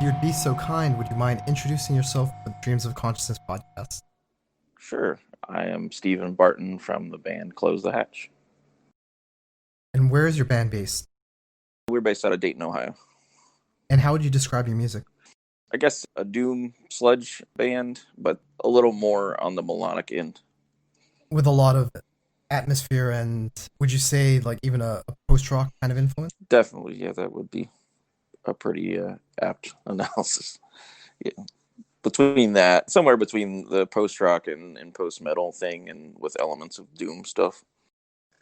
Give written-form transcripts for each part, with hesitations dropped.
you'd be so kind, would you mind introducing yourself for the Dreams of Consciousness podcast? Sure. I am Stephen Barton from the band Close the Hatch. And where is your band based? We're based out of Dayton, Ohio. And how would you describe your music? I guess a doom sludge band, but a little more on the melodic end. With a lot of atmosphere and would you say like even a post rock kind of influence? Definitely, yeah, that would be a pretty apt analysis. Yeah. Between that, somewhere between the post rock and post metal thing, and with elements of doom stuff.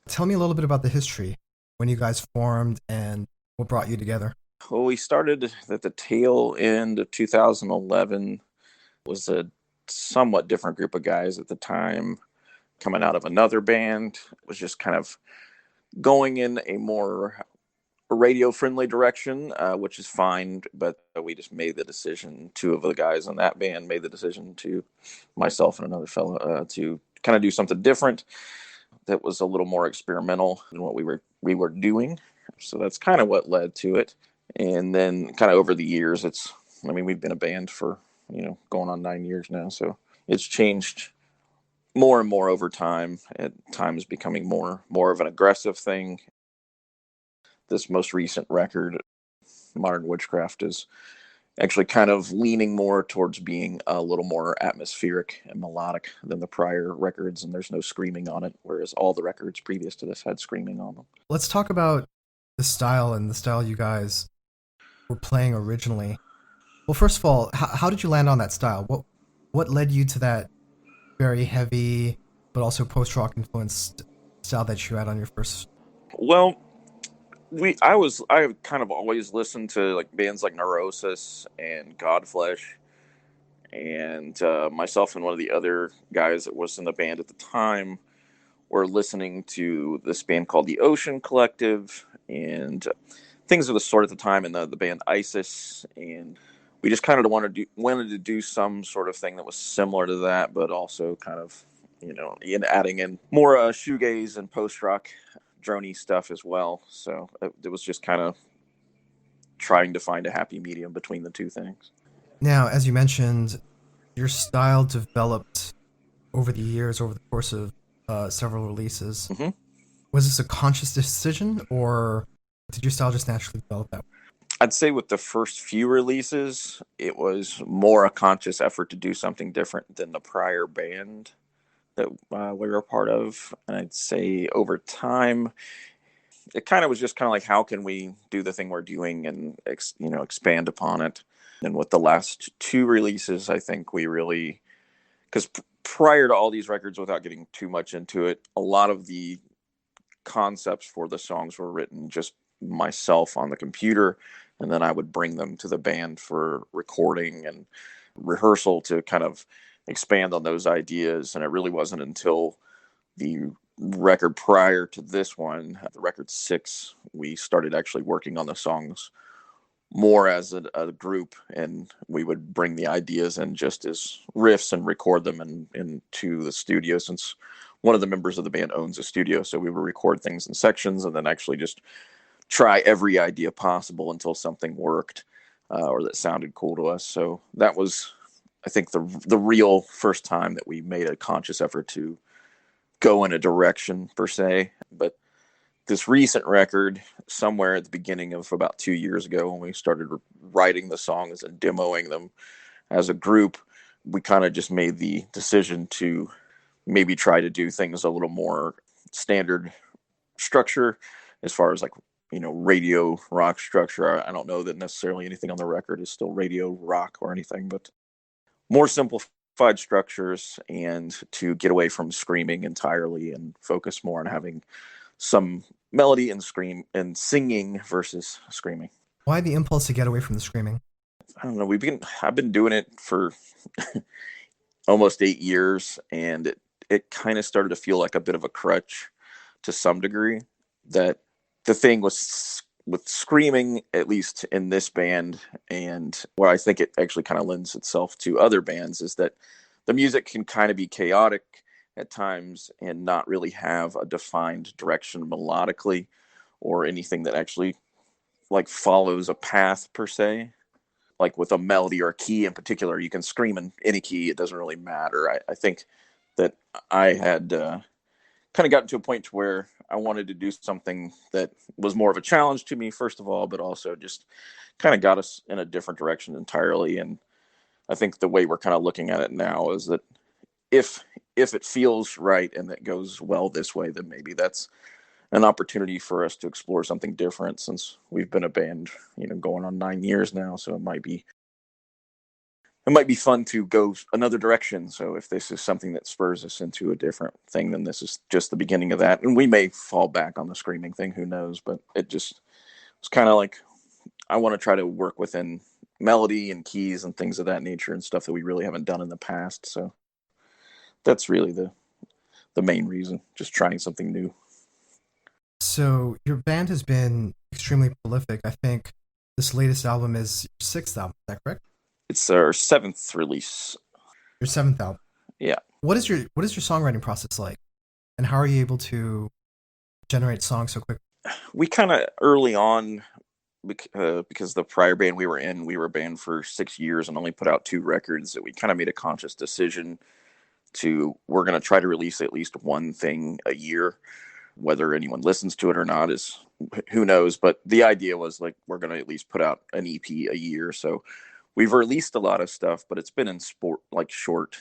Tell me a little bit about the history, when you guys formed and what brought you together. Well, we started at the tail end of 2011. Was a somewhat different group of guys at the time, coming out of another band. It was just kind of going in a more radio friendly direction, which is fine. But we just made the decision. Two of the guys in that band made the decision to myself and another fellow to kind of do something different that was a little more experimental than what we were doing. So that's kind of what led to it. And then kind of over the years, we've been a band for, going on 9 years now. So it's changed more and more over time, at times becoming more of an aggressive thing. This most recent record, Modern Witchcraft, is actually kind of leaning more towards being a little more atmospheric and melodic than the prior records, and there's no screaming on it, whereas all the records previous to this had screaming on them. Let's talk about the style and the style you guys were playing originally. Well, first of all, how did you land on that style? What led you to that very heavy but also post rock influenced style that you had on your first? Well, I kind of always listened to like bands like Neurosis and Godflesh, and myself and one of the other guys that was in the band at the time were listening to this band called the Ocean Collective and things of the sort at the time, and the band Isis. And we just kind of wanted to do some sort of thing that was similar to that, but also kind of, adding in more shoegaze and post rock drony stuff as well. So it was just kind of trying to find a happy medium between the two things. Now, as you mentioned, your style developed over the years, over the course of several releases. Hmm. Was this a conscious decision, or did your style just naturally develop that way? I'd say with the first few releases, it was more a conscious effort to do something different than the prior band that we were a part of. And I'd say over time, it kind of was just kind of like, how can we do the thing we're doing and expand upon it. And with the last two releases, I think we really, because prior to all these records, without getting too much into it, a lot of the concepts for the songs were written just myself on the computer, and then I would bring them to the band for recording and rehearsal to kind of expand on those ideas. And it really wasn't until the record prior to this one, the record 6, we started actually working on the songs more as a group, and we would bring the ideas in just as riffs and record them into the studio, since one of the members of the band owns a studio. So we would record things in sections and then actually just try every idea possible until something worked, or that sounded cool to us. So that was, I think, the real first time that we made a conscious effort to go in a direction per se. But this recent record, somewhere at the beginning of about 2 years ago, when we started writing the songs and demoing them as a group, we kind of just made the decision to maybe try to do things a little more standard structure, as far as like, radio rock structure. I don't know that necessarily anything on the record is still radio rock or anything, but more simplified structures, and to get away from screaming entirely and focus more on having some melody and scream and singing versus screaming. Why the impulse to get away from the screaming? I don't know. I've been doing it for almost 8 years, and it kind of started to feel like a bit of a crutch to some degree. That the thing was with screaming, at least in this band, and what I think it actually kind of lends itself to other bands, is that the music can kind of be chaotic at times and not really have a defined direction melodically, or anything that actually like follows a path per se. like with a melody or a key in particular, you can scream in any key. It doesn't really matter. I think that I had kind of gotten to a point where I wanted to do something that was more of a challenge to me, first of all, but also just kind of got us in a different direction entirely. And I think the way we're kind of looking at it now is that if if it feels right and it goes well this way, then maybe that's an opportunity for us to explore something different, since we've been a band, going on 9 years now. So it might be fun to go another direction. So if this is something that spurs us into a different thing, then this is just the beginning of that. And we may fall back on the screaming thing, who knows? But it's kind of like I want to try to work within melody and keys and things of that nature and stuff that we really haven't done in the past. So that's really the main reason, just trying something new. So your band has been extremely prolific. I think this latest album is your sixth album. Is that correct? It's our seventh release. Your seventh album. Yeah, What is your songwriting process like, and how are you able to generate songs so quickly? we kind of early on, because the prior band we were in, we were banned for 6 years and only put out 2 records, that we kind of made a conscious decision to we're going to try to release at least one thing a year. Whether anyone listens to it or not is who knows, but the idea was like we're going to at least put out an EP a year. So we've released a lot of stuff, but it's been in sport, like short,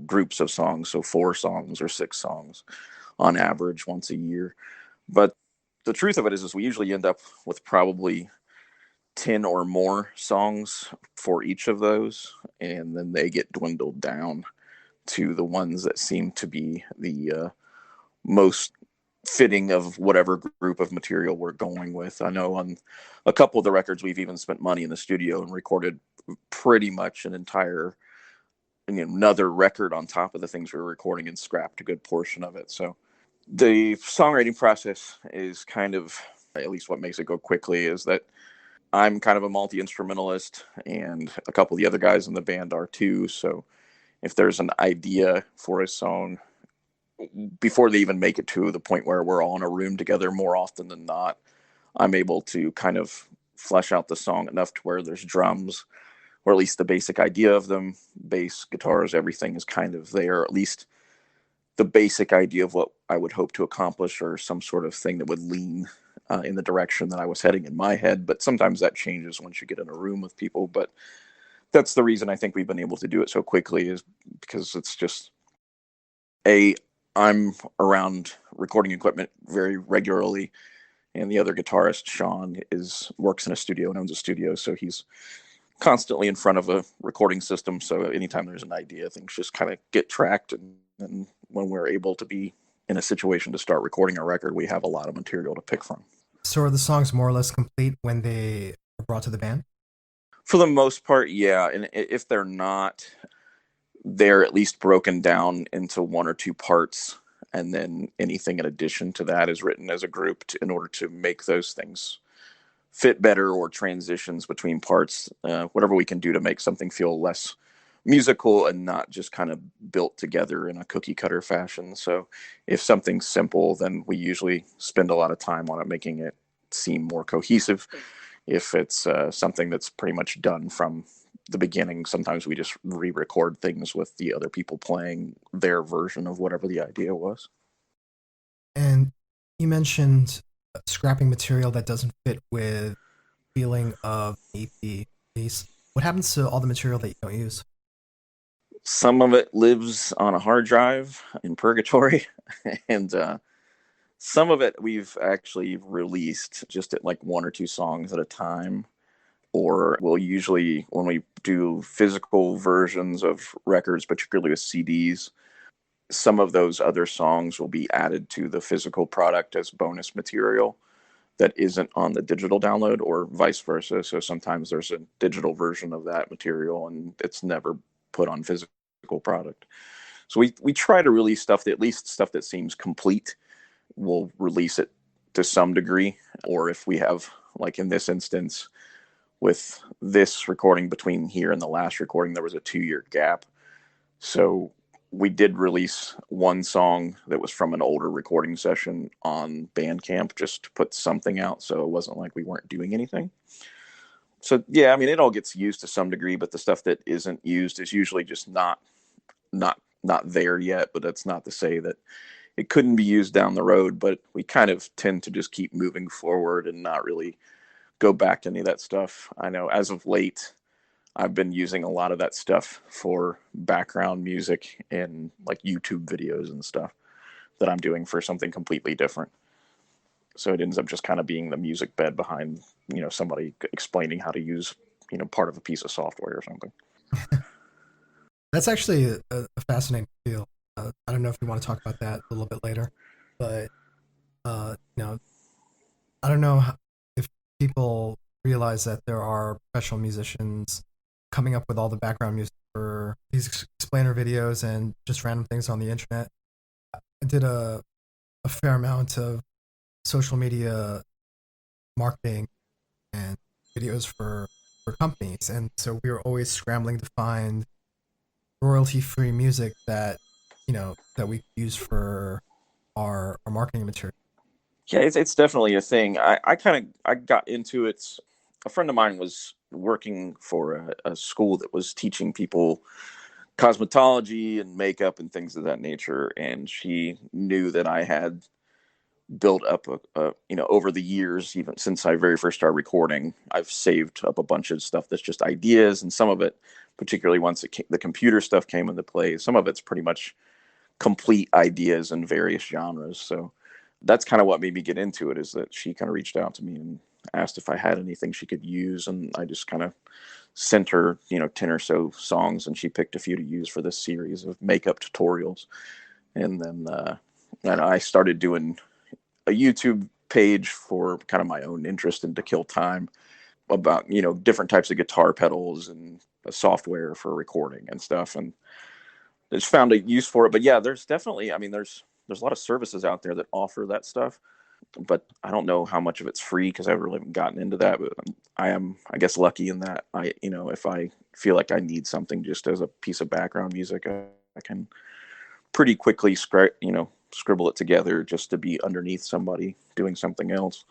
groups of songs, so 4 songs or 6 songs on average once a year. But the truth of it is we usually end up with probably 10 or more songs for each of those, and then they get dwindled down to the ones that seem to be the most fitting of whatever group of material we're going with. I know on a couple of the records we've even spent money in the studio and recorded pretty much an entire, another record on top of the things we were recording, and scrapped a good portion of it. So the songwriting process is kind of, at least what makes it go quickly, is that I'm kind of a multi instrumentalist, and a couple of the other guys in the band are too. So if there's an idea for a song, before they even make it to the point where we're all in a room together, more often than not, I'm able to kind of flesh out the song enough to where there's drums, or at least the basic idea of them, bass, guitars, everything is kind of there, at least the basic idea of what I would hope to accomplish, or some sort of thing that would lean in the direction that I was heading in my head. But sometimes that changes once you get in a room with people. But that's the reason I think we've been able to do it so quickly, is because it's just a I'm around recording equipment very regularly, and the other guitarist, Sean, is works in a studio and owns a studio, so he's constantly in front of a recording system. So anytime there's an idea, things just kind of get tracked, and when we're able to be in a situation to start recording a record, we have a lot of material to pick from. So are the songs more or less complete when they are brought to the band? For the most part, yeah. And if they're not, they're at least broken down into 1 or 2 parts, and then anything in addition to that is written as a group in order to make those things fit better, or transitions between parts, whatever we can do to make something feel less musical and not just kind of built together in a cookie cutter fashion. So if something's simple, then we usually spend a lot of time on it, making it seem more cohesive. If it's something that's pretty much done from the beginning, sometimes we just re-record things with the other people playing their version of whatever the idea was. And you mentioned scrapping material that doesn't fit with feeling of EP release. What happens to all the material that you don't use? Some of it lives on a hard drive in purgatory, and some of it we've actually released just at like 1 or 2 songs at a time. Or we'll usually, when we do physical versions of records, particularly with CDs, some of those other songs will be added to the physical product as bonus material that isn't on the digital download, or vice versa. So sometimes there's a digital version of that material and it's never put on physical product. So we try to release stuff that, at least stuff that seems complete, we'll release it to some degree. Or if we have, like in this instance, with this recording, between here and the last recording, there was a 2 year gap. So we did release one song that was from an older recording session on Bandcamp, just to put something out. So it wasn't like we weren't doing anything. So yeah, I mean, it all gets used to some degree, but the stuff that isn't used is usually just not there yet. But that's not to say that it couldn't be used down the road. But we kind of tend to just keep moving forward and not really go back to any of that stuff. I know as of late, I've been using a lot of that stuff for background music and like YouTube videos and stuff that I'm doing for something completely different. So it ends up just kind of being the music bed behind, somebody explaining how to use, part of a piece of software or something. That's actually a fascinating field. I don't know if you want to talk about that a little bit later, but I don't know if people realize that there are professional musicians coming up with all the background music for these explainer videos and just random things on the internet. I did a fair amount of social media marketing and videos for companies, and so we were always scrambling to find royalty free music that that we could use for our marketing material. Yeah, it's definitely a thing. I got into it. A friend of mine was working for a school that was teaching people cosmetology and makeup and things of that nature, and she knew that I had built up over the years, even since I very first started recording, I've saved up a bunch of stuff that's just ideas, and some of it, particularly once the computer stuff came into play, some of it's pretty much complete ideas in various genres. So that's kind of what made me get into it, is that she kind of reached out to me and asked if I had anything she could use, and I just kind of sent her 10 or so songs, and she picked a few to use for this series of makeup tutorials. And then and I started doing a YouTube page for kind of my own interest and to kill time, about different types of guitar pedals and software for recording and stuff, and just found a use for it. But yeah, there's definitely, I mean, there's a lot of services out there that offer that stuff, but I don't know how much of it's free because I really haven't gotten into that. But I am, I guess, lucky in that if I feel like I need something just as a piece of background music, I can pretty quickly scribble it together just to be underneath somebody doing something else.